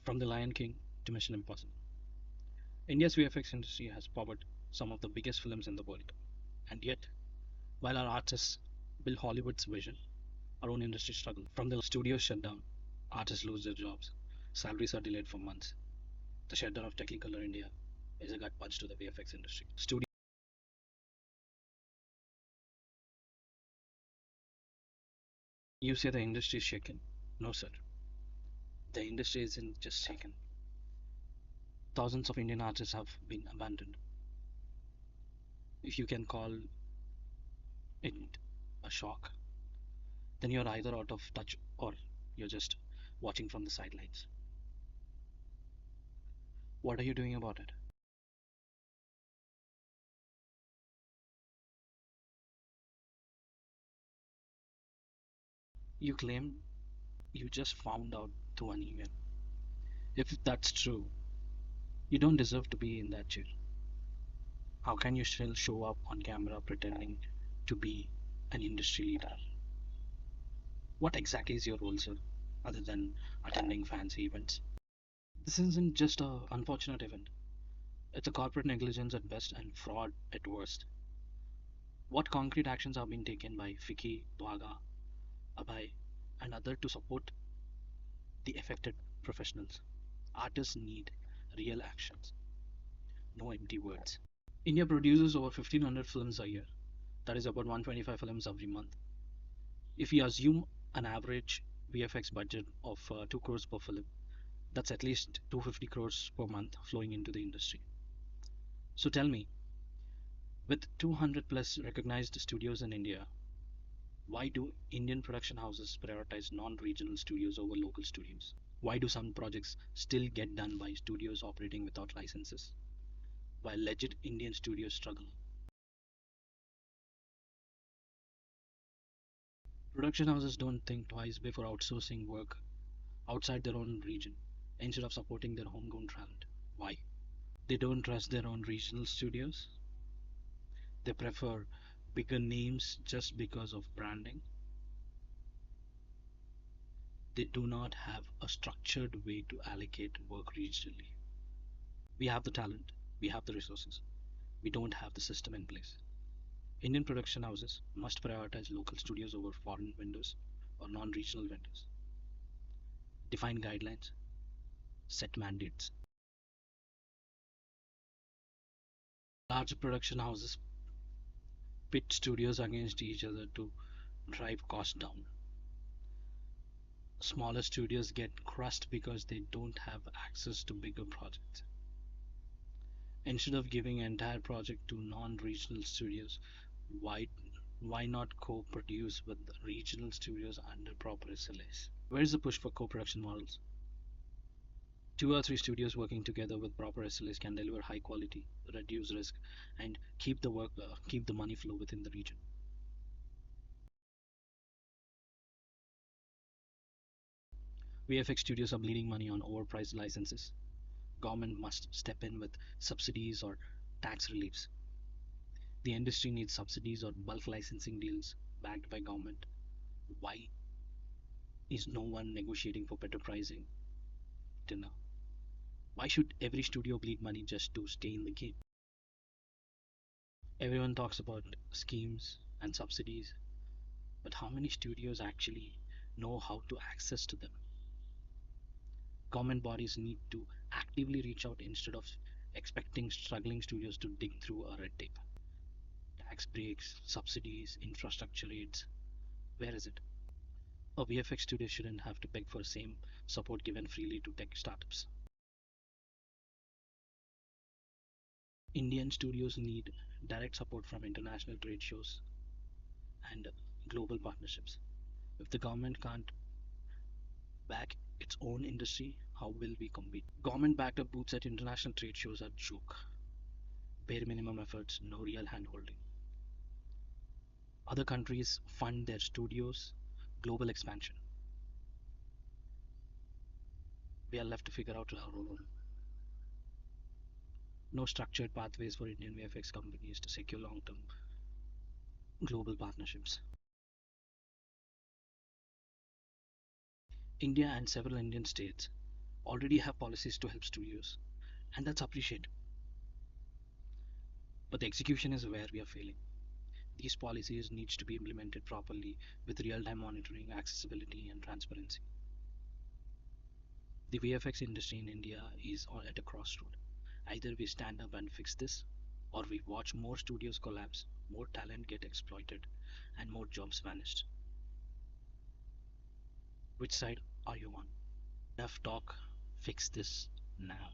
From The Lion King to Mission Impossible, India's VFX industry has powered some of the biggest films in the world. And yet, while our artists build Hollywood's vision, our own industry struggles. From the studios shut down, artists lose their jobs, salaries are delayed for months. The shutdown of Technicolor India is a gut punch to the VFX industry. You say the industry is shaken. No, sir. The industry isn't just shaken. Thousands of Indian artists have been abandoned. If you can call it a shock, then you're either out of touch or you're just watching from the sidelines. What are you doing about it? You claim you just found out through an email. If that's true, you don't deserve to be in that chair. How can you still show up on camera pretending to be an industry leader? What exactly is your role, sir, other than attending fancy events? This isn't just a unfortunate event. It's a corporate negligence at best and fraud at worst. What concrete actions have been taken by FICCI, TVAGA, ABAI, and others to support the affected professionals? Artists need real actions, no empty words. India produces over 1500 films a year. That is about 125 films every month. If we assume an average VFX budget of 2 crores per film, that's at least 250 crores per month flowing into the industry. So tell me, with 200 plus recognized studios in India, why do Indian production houses prioritize non-regional studios over local studios? Why do some projects still get done by studios operating without licenses, while legit Indian studios struggle? Production houses don't think twice before outsourcing work outside their own region instead of supporting their homegrown talent. Why? They don't trust their own regional studios. They prefer bigger names just because of branding. They do not have a structured way to allocate work regionally. We have the talent, we have the resources, we don't have the system in place. Indian production houses must prioritize local studios over foreign vendors or non regional vendors. Define guidelines, set mandates. Large production houses pit studios against each other to drive costs down. Smaller studios get crushed because they don't have access to bigger projects. Instead of giving entire project to non-regional studios, why why not co-produce with the regional studios under proper SLAs? Where is the push for co-production models? Two or three studios working together with proper SLAs can deliver high quality, reduce risk, and keep the money flow within the region. VFX studios are bleeding money on overpriced licenses. Government must step in with subsidies or tax reliefs. The industry needs subsidies or bulk licensing deals backed by government. Why is no one negotiating for better pricing dinner? Why should every studio bleed money just to stay in the game? Everyone talks about schemes and subsidies, but how many studios actually know how to access to them? Government bodies need to actively reach out instead of expecting struggling studios to dig through a red tape. Tax breaks, subsidies, infrastructure aids. Where is it? A VFX studio shouldn't have to beg for the same support given freely to tech startups. Indian studios need direct support from international trade shows and global partnerships. If the government can't back its own industry, how will we compete? Government backed booths at international trade shows are joke. Bare minimum efforts, no real handholding. Other countries fund their studios' global expansion. We are left to figure out our own. No structured pathways for Indian VFX companies to secure long-term global partnerships. India and several Indian states already have policies to help studios, and that's appreciated. But the execution is where we are failing. These policies needs to be implemented properly with real-time monitoring, accessibility, and transparency. The VFX industry in India is at a crossroad. Either we stand up and fix this, or we watch more studios collapse, more talent get exploited, and more jobs vanished. Which side are you on? Enough talk, fix this now.